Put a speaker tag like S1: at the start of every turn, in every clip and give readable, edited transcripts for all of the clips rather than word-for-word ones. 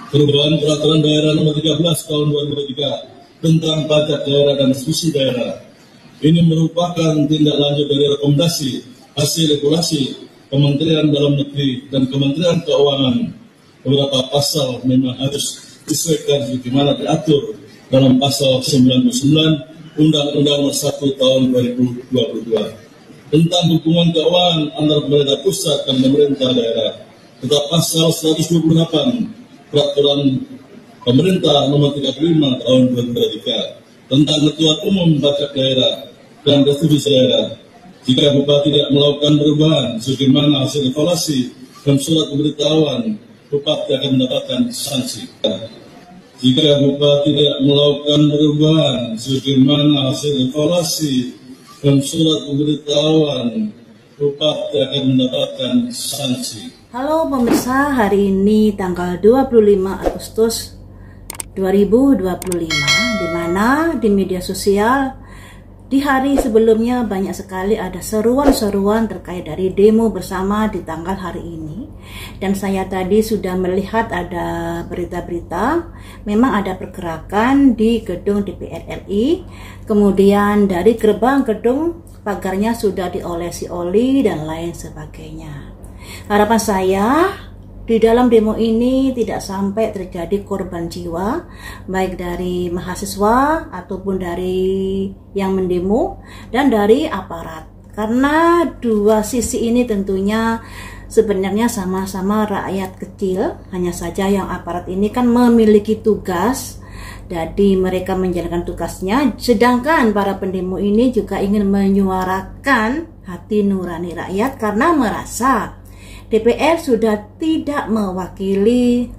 S1: perubahan peraturan daerah nomor 13 tahun 2023 tentang pajak daerah dan subsidi daerah. Ini merupakan tindak lanjut dari rekomendasi hasil regulasi Kementerian Dalam Negeri dan Kementerian Keuangan. Beberapa pasal memang harus disesuaikan sebagaimana diatur dalam pasal 99 Undang-Undang Nomor 1 Tahun 2022 tentang hubungan keuangan antara pemerintah pusat dan pemerintah daerah. Tetap pasal 128 Peraturan Pemerintah Nomor 35 Tahun 2023 tentang Ketua Umum Pajak Daerah dan Restitusi Daerah. Jika Bupati tidak melakukan perubahan sebagaimana hasil evaluasi dan surat pemberitahuan, Bupati akan mendapatkan sanksi. Jika Bupati tidak melakukan perubahan sebagaimana hasil evaluasi dan surat pemberitahuan, Bupati akan mendapatkan sanksi.
S2: Halo pemirsa, hari ini tanggal 25 Agustus 2025, di mana di media sosial di hari sebelumnya banyak sekali ada seruan-seruan terkait dari demo bersama di tanggal hari ini. Dan saya tadi sudah melihat ada berita-berita, memang ada pergerakan di gedung DPR RI, kemudian dari gerbang gedung pagarnya sudah diolesi oli dan lain sebagainya. Harapan saya di dalam demo ini tidak sampai terjadi korban jiwa, baik dari mahasiswa ataupun dari yang mendemo dan dari aparat. Karena dua sisi ini tentunya sebenarnya sama-sama rakyat kecil, hanya saja yang aparat ini kan memiliki tugas, jadi mereka menjalankan tugasnya, sedangkan para pendemo ini juga ingin menyuarakan hati nurani rakyat karena merasa DPR sudah tidak mewakili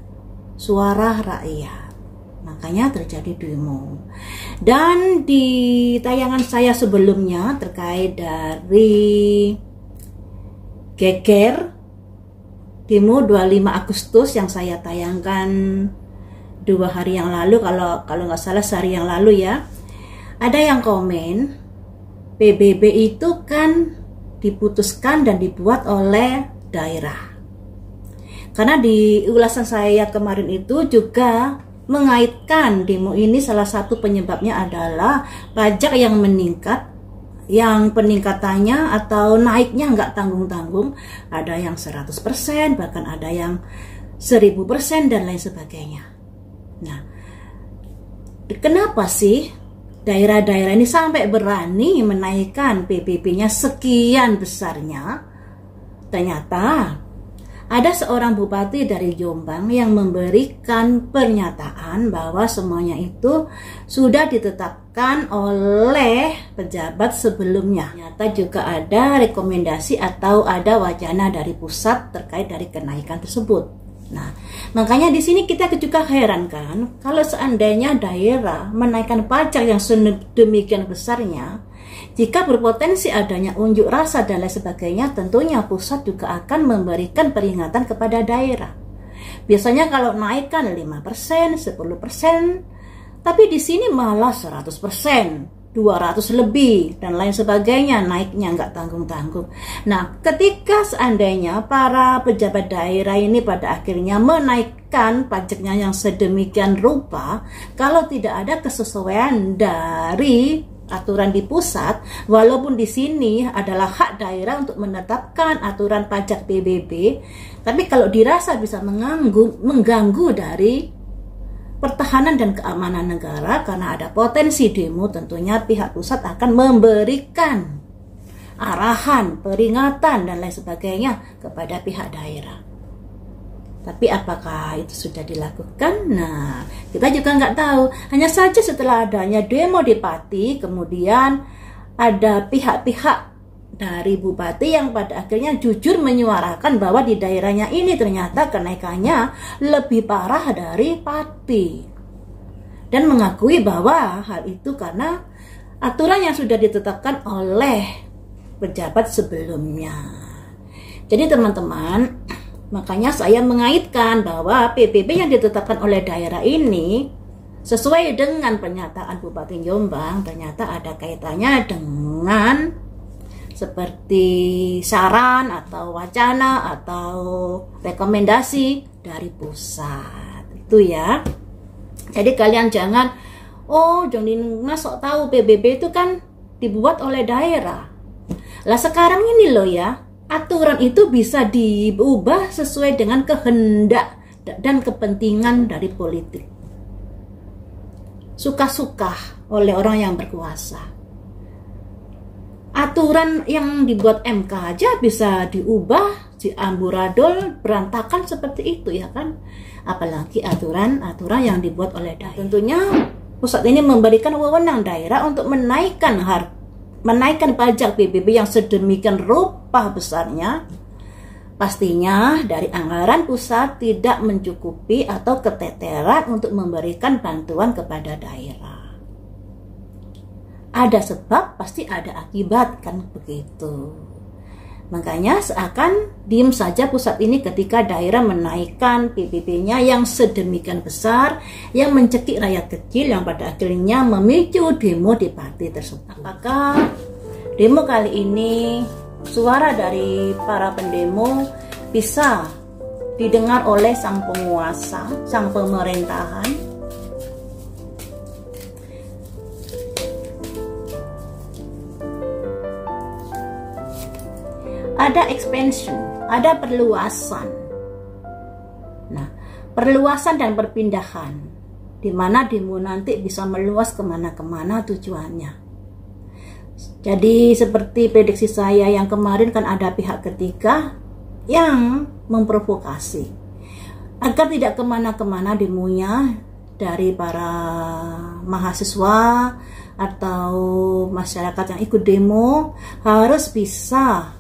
S2: suara rakyat. Makanya terjadi demo. Dan di tayangan saya sebelumnya terkait dari geger demo 25 Agustus yang saya tayangkan 2 hari yang lalu, kalau nggak salah sehari yang lalu ya, ada yang komen PBB itu kan diputuskan dan dibuat oleh daerah. Karena di ulasan saya kemarin itu juga mengaitkan demo ini salah satu penyebabnya adalah pajak yang meningkat, yang peningkatannya atau naiknya nggak tanggung-tanggung, ada yang 100%, bahkan ada yang 1000% dan lain sebagainya. Nah, kenapa sih daerah-daerah ini sampai berani menaikkan PBB-nya sekian besarnya? Ternyata ada seorang bupati dari Jombang yang memberikan pernyataan bahwa semuanya itu sudah ditetapkan oleh pejabat sebelumnya. Ternyata juga ada rekomendasi atau ada wacana dari pusat terkait dari kenaikan tersebut. Nah, makanya di sini kita juga heran kan, kalau seandainya daerah menaikkan pajak yang sedemikian besarnya, jika berpotensi adanya unjuk rasa dan lain sebagainya, tentunya pusat juga akan memberikan peringatan kepada daerah. Biasanya kalau naikkan 5%, 10%, tapi di sini malah 100%, 200 lebih dan lain sebagainya, naiknya nggak tanggung-tanggung. Nah, ketika seandainya para pejabat daerah ini pada akhirnya menaikkan pajaknya yang sedemikian rupa, kalau tidak ada kesesuaian dari aturan di pusat, walaupun di sini adalah hak daerah untuk menetapkan aturan pajak PBB, tapi kalau dirasa bisa mengganggu dari pertahanan dan keamanan negara karena ada potensi demo, tentunya pihak pusat akan memberikan arahan, peringatan dan lain sebagainya kepada pihak daerah. Tapi apakah itu sudah dilakukan? Nah, kita juga nggak tahu. Hanya saja setelah adanya demo di Pati, kemudian ada pihak-pihak dari bupati yang pada akhirnya jujur menyuarakan bahwa di daerahnya ini ternyata kenaikannya lebih parah dari Pati. Dan mengakui bahwa hal itu karena aturan yang sudah ditetapkan oleh pejabat sebelumnya. Jadi teman-teman, makanya saya mengaitkan bahwa PBB yang ditetapkan oleh daerah ini sesuai dengan pernyataan Bupati Jombang ternyata ada kaitannya dengan seperti saran atau wacana atau rekomendasi dari pusat. itu ya. Jadi kalian jangan, oh jangan masuk tahu PBB itu kan dibuat oleh daerah. Lah sekarang ini loh ya, aturan itu bisa diubah sesuai dengan kehendak dan kepentingan dari politik. Suka-suka oleh orang yang berkuasa. Aturan yang dibuat MK aja bisa diubah, diamburadul, berantakan seperti itu ya kan. Apalagi aturan-aturan yang dibuat oleh daerah. Tentunya pusat ini memberikan wewenang daerah untuk menaikkan pajak PBB yang sedemikian rupa besarnya. Pastinya dari anggaran pusat tidak mencukupi atau keteteran untuk memberikan bantuan kepada daerah. Ada sebab, pasti ada akibat, kan begitu. Makanya seakan diem saja pusat ini ketika daerah menaikkan PBB-nya yang sedemikian besar, yang mencekik rakyat kecil, yang pada akhirnya memicu demo di partai tersebut. Apakah demo kali ini, suara dari para pendemo bisa didengar oleh sang penguasa, sang pemerintahan? Ada expansion, ada perluasan. Nah, perluasan dan perpindahan, di mana demo nanti bisa meluas kemana-kemana tujuannya. Jadi seperti prediksi saya yang kemarin kan ada pihak ketiga yang memprovokasi agar tidak kemana-kemana demonya dari para mahasiswa atau masyarakat yang ikut demo harus bisa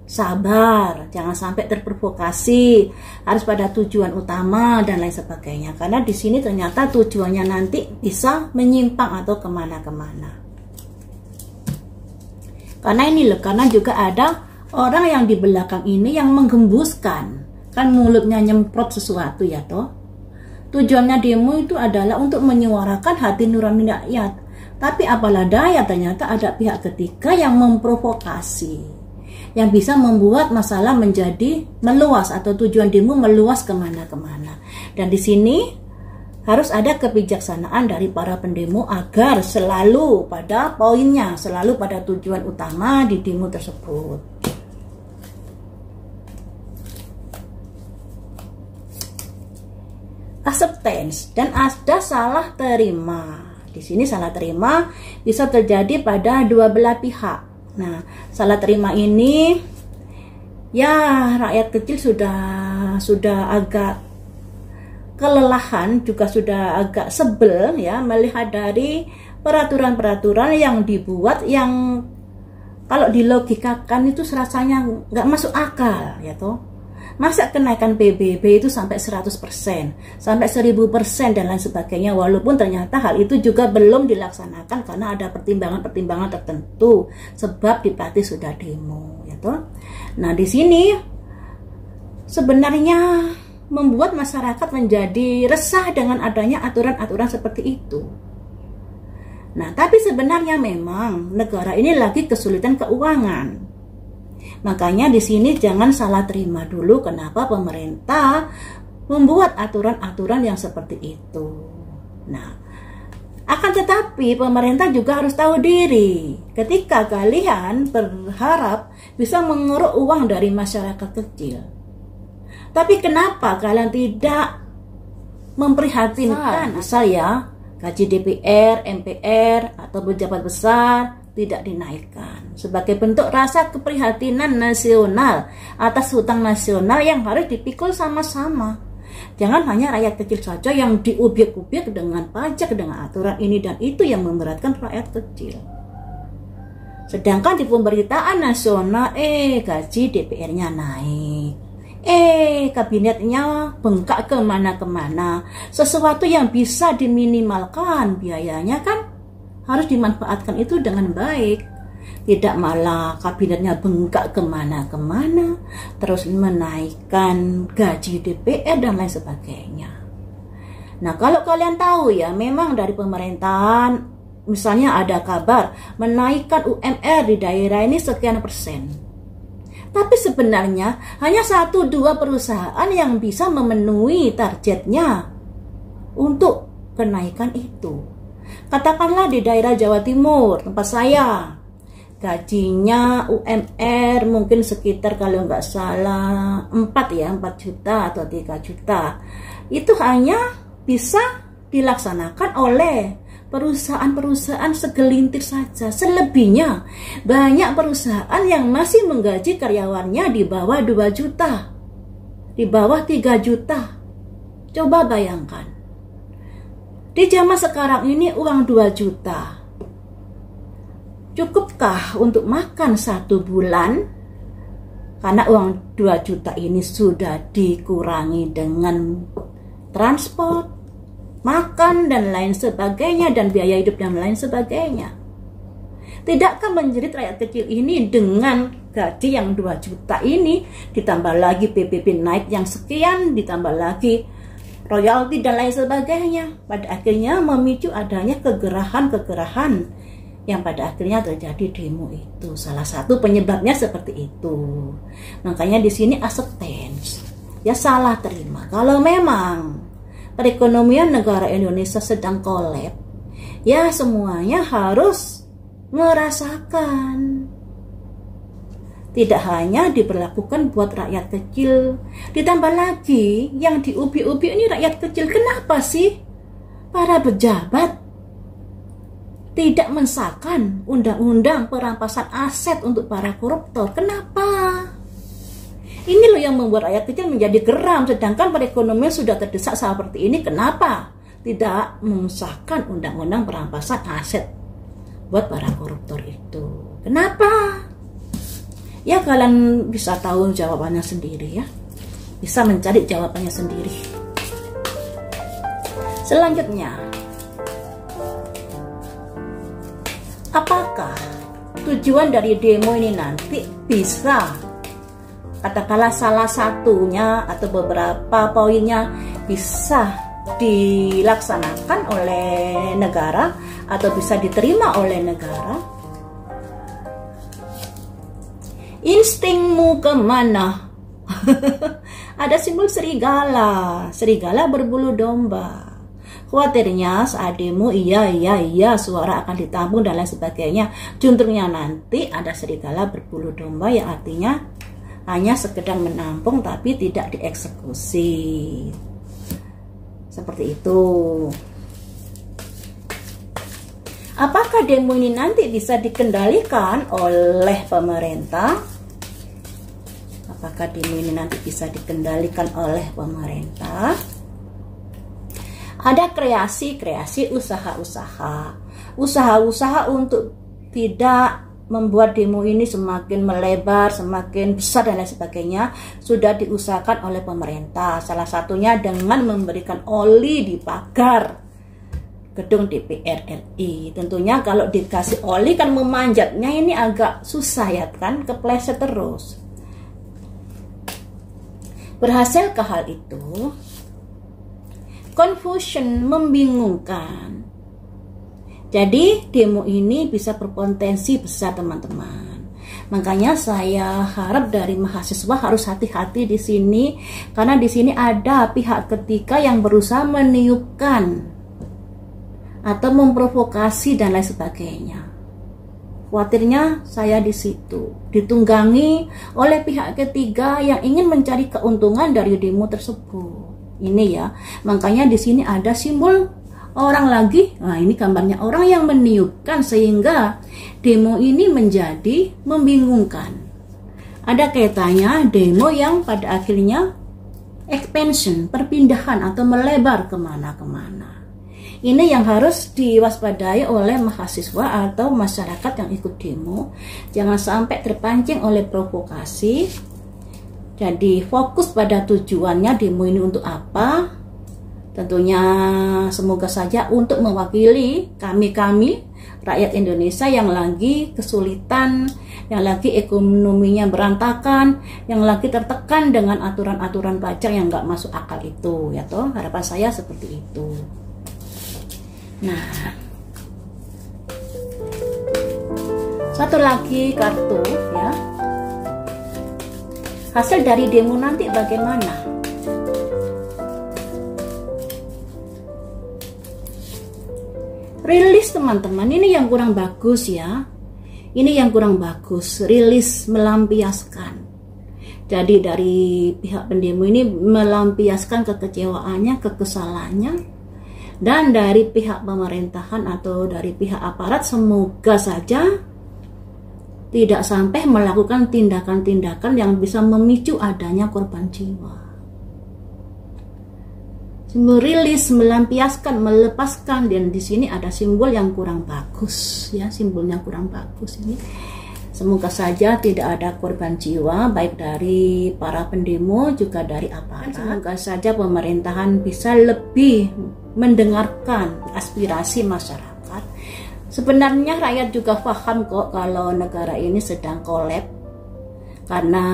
S2: sabar, jangan sampai terprovokasi, harus pada tujuan utama dan lain sebagainya. Karena di sini ternyata tujuannya nanti bisa menyimpang atau kemana-kemana. Karena ini loh, karena juga ada orang yang di belakang ini yang menggembuskan, kan mulutnya nyemprot sesuatu ya toh. Tujuannya demo itu adalah untuk menyuarakan hati nurani rakyat. Tapi apalah daya, ternyata ada pihak ketiga yang memprovokasi, yang bisa membuat masalah menjadi meluas atau tujuan demo meluas kemana-kemana. Dan di sini harus ada kebijaksanaan dari para pendemo agar selalu pada poinnya, selalu pada tujuan utama di demo tersebut. Acceptance dan ada salah terima. Di sini salah terima bisa terjadi pada dua belah pihak. Nah, salah terima ini ya rakyat kecil sudah agak kelelahan, juga sudah agak sebel ya melihat dari peraturan-peraturan yang dibuat yang kalau dilogikakan itu rasanya nggak masuk akal ya toh. Masa kenaikan PBB itu sampai 100%, sampai 1000% dan lain sebagainya, walaupun ternyata hal itu juga belum dilaksanakan karena ada pertimbangan-pertimbangan tertentu sebab di partai sudah demo ya toh. Nah, di sini sebenarnya membuat masyarakat menjadi resah dengan adanya aturan-aturan seperti itu. Nah, tapi sebenarnya memang negara ini lagi kesulitan keuangan. Makanya di sini jangan salah terima dulu kenapa pemerintah membuat aturan-aturan yang seperti itu. Nah, akan tetapi pemerintah juga harus tahu diri. Ketika kalian berharap bisa mengeruk uang dari masyarakat kecil, tapi kenapa kalian tidak memprihatinkan saya gaji DPR, MPR atau pejabat besar tidak dinaikkan sebagai bentuk rasa keprihatinan nasional atas hutang nasional yang harus dipikul sama-sama. Jangan hanya rakyat kecil saja yang diubyek-ubyek dengan pajak, dengan aturan ini dan itu yang memberatkan rakyat kecil. Sedangkan di pemberitaan nasional gaji DPR-nya naik, kabinetnya bengkak kemana-kemana. Sesuatu yang bisa diminimalkan biayanya kan harus dimanfaatkan itu dengan baik. Tidak malah kabinetnya bengkak kemana-kemana, terus menaikkan gaji DPR dan lain sebagainya. Nah, kalau kalian tahu ya, memang dari pemerintahan misalnya ada kabar menaikkan UMR di daerah ini sekian persen. Tapi sebenarnya hanya 1-2 perusahaan yang bisa memenuhi targetnya untuk kenaikan itu. Katakanlah di daerah Jawa Timur, tempat saya, gajinya UMR mungkin sekitar kalau nggak salah 4 juta atau 3 juta. Itu hanya bisa dilaksanakan oleh perusahaan-perusahaan segelintir saja. Selebihnya banyak perusahaan yang masih menggaji karyawannya di bawah 2 juta, di bawah 3 juta. Coba bayangkan, di zaman sekarang ini uang 2 juta cukupkah untuk makan 1 bulan? Karena uang 2 juta ini sudah dikurangi dengan transport, makan dan lain sebagainya, dan biaya hidup dan lain sebagainya. Tidakkah menjerit rakyat kecil ini dengan gaji yang 2 juta ini, ditambah lagi PPP naik yang sekian, ditambah lagi royalti dan lain sebagainya, pada akhirnya memicu adanya kegerahan-kegerahan yang pada akhirnya terjadi demo itu. Salah satu penyebabnya seperti itu. Makanya di sini acceptance, ya salah terima. Kalau memang perekonomian negara Indonesia sedang kolab, ya semuanya harus merasakan. Tidak hanya diberlakukan buat rakyat kecil, ditambah lagi yang diubi-ubi ini rakyat kecil. Kenapa sih para pejabat tidak mensahkan undang-undang perampasan aset untuk para koruptor? Kenapa? Ini loh yang membuat rakyat kecil menjadi geram, sedangkan perekonomian sudah terdesak seperti ini. Kenapa tidak mensahkan undang-undang perampasan aset buat para koruptor itu? Kenapa? Ya kalian bisa tahu jawabannya sendiri ya. Bisa mencari jawabannya sendiri. Selanjutnya, apakah tujuan dari demo ini nanti bisa, katakanlah salah satunya atau beberapa poinnya bisa dilaksanakan oleh negara atau bisa diterima oleh negara? Instingmu kemana? Ada simbol serigala, serigala berbulu domba. Khawatirnya saat demo iya suara akan ditampung dan lain sebagainya. Juntrungnya nanti ada serigala berbulu domba, yang artinya hanya sekedar menampung tapi tidak dieksekusi. Seperti itu. Apakah demo ini nanti bisa dikendalikan oleh pemerintah? Apakah demo ini nanti bisa dikendalikan oleh pemerintah? Ada kreasi-kreasi usaha-usaha untuk tidak membuat demo ini semakin melebar, semakin besar dan lain sebagainya, sudah diusahakan oleh pemerintah. Salah satunya dengan memberikan oli di pagar gedung DPR RI. Tentunya kalau dikasih oli kan memanjatnya ini agak susah ya kan, kepleset terus. Berhasilkah hal itu? Confusion, membingungkan. Jadi demo ini bisa berpotensi besar teman-teman. Makanya saya harap dari mahasiswa harus hati-hati di sini, karena di sini ada pihak ketiga yang berusaha meniupkan atau memprovokasi dan lain sebagainya. Khawatirnya saya di situ ditunggangi oleh pihak ketiga yang ingin mencari keuntungan dari demo tersebut. Ini ya, makanya di sini ada simbol orang lagi. Nah, ini gambarnya orang yang meniupkan sehingga demo ini menjadi membingungkan. Ada kaitannya demo yang pada akhirnya expansion, perpindahan atau melebar kemana-kemana. Ini yang harus diwaspadai oleh mahasiswa atau masyarakat yang ikut demo. Jangan sampai terpancing oleh provokasi. Jadi fokus pada tujuannya demo ini untuk apa. Tentunya semoga saja untuk mewakili kami rakyat Indonesia yang lagi kesulitan, yang lagi ekonominya berantakan, yang lagi tertekan dengan aturan-aturan pajak yang nggak masuk akal itu, ya toh. Harapan saya seperti itu. Nah, satu lagi kartu ya. Hasil dari demo nanti bagaimana? Rilis teman-teman, ini yang kurang bagus ya. Ini yang kurang bagus, rilis melampiaskan. Jadi dari pihak pendemo ini melampiaskan kekecewaannya, kekesalannya. Dan dari pihak pemerintahan atau dari pihak aparat semoga saja tidak sampai melakukan tindakan-tindakan yang bisa memicu adanya korban jiwa. Merilis, melampiaskan, melepaskan, dan di sini ada simbol yang kurang bagus ya, simbolnya kurang bagus ini. Semoga saja tidak ada korban jiwa baik dari para pendemo juga dari aparat. Semoga saja pemerintahan bisa lebih mendengarkan aspirasi masyarakat. Sebenarnya rakyat juga paham kok kalau negara ini sedang kolab karena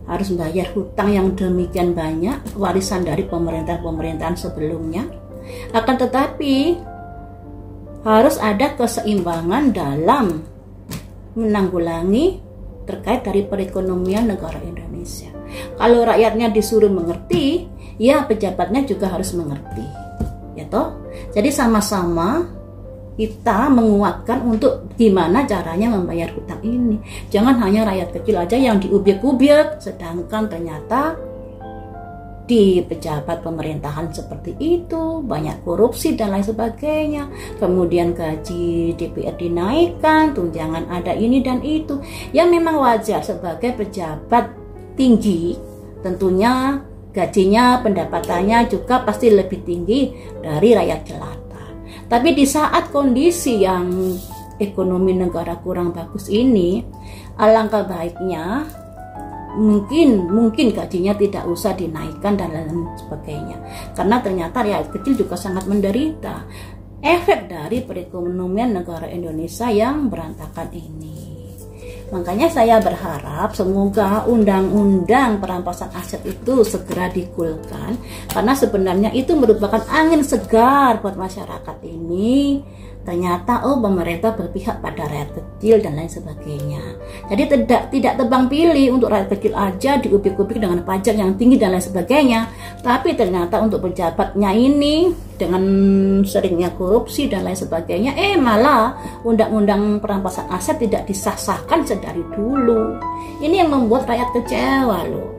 S2: harus bayar hutang yang demikian banyak, warisan dari pemerintahan sebelumnya. Akan tetapi harus ada keseimbangan dalam menanggulangi terkait dari perekonomian negara Indonesia. Kalau rakyatnya disuruh mengerti, ya pejabatnya juga harus mengerti. Ya toh? Jadi sama-sama kita menguatkan untuk gimana caranya membayar hutang ini. Jangan hanya rakyat kecil aja yang diubyek-ubyek, sedangkan ternyata di pejabat pemerintahan seperti itu banyak korupsi dan lain sebagainya. Kemudian gaji DPR dinaikkan, tunjangan ada ini dan itu. Ya memang wajar sebagai pejabat tinggi, tentunya gajinya, pendapatannya juga pasti lebih tinggi dari rakyat jelata. Tapi di saat kondisi yang ekonomi negara kurang bagus ini, alangkah baiknya mungkin gajinya tidak usah dinaikkan dan lain sebagainya. Karena ternyata rakyat kecil juga sangat menderita efek dari perekonomian negara Indonesia yang berantakan ini. Makanya saya berharap semoga undang-undang perampasan aset itu segera digulkan, karena sebenarnya itu merupakan angin segar buat masyarakat ini. Ternyata pemerintah berpihak pada rakyat kecil dan lain sebagainya. Jadi tidak tebang pilih untuk rakyat kecil aja diubik-ubik dengan pajak yang tinggi dan lain sebagainya. Tapi ternyata untuk pejabatnya ini dengan seringnya korupsi dan lain sebagainya, malah undang-undang perampasan aset tidak disahkan sedari dulu. Ini yang membuat rakyat kecewa loh.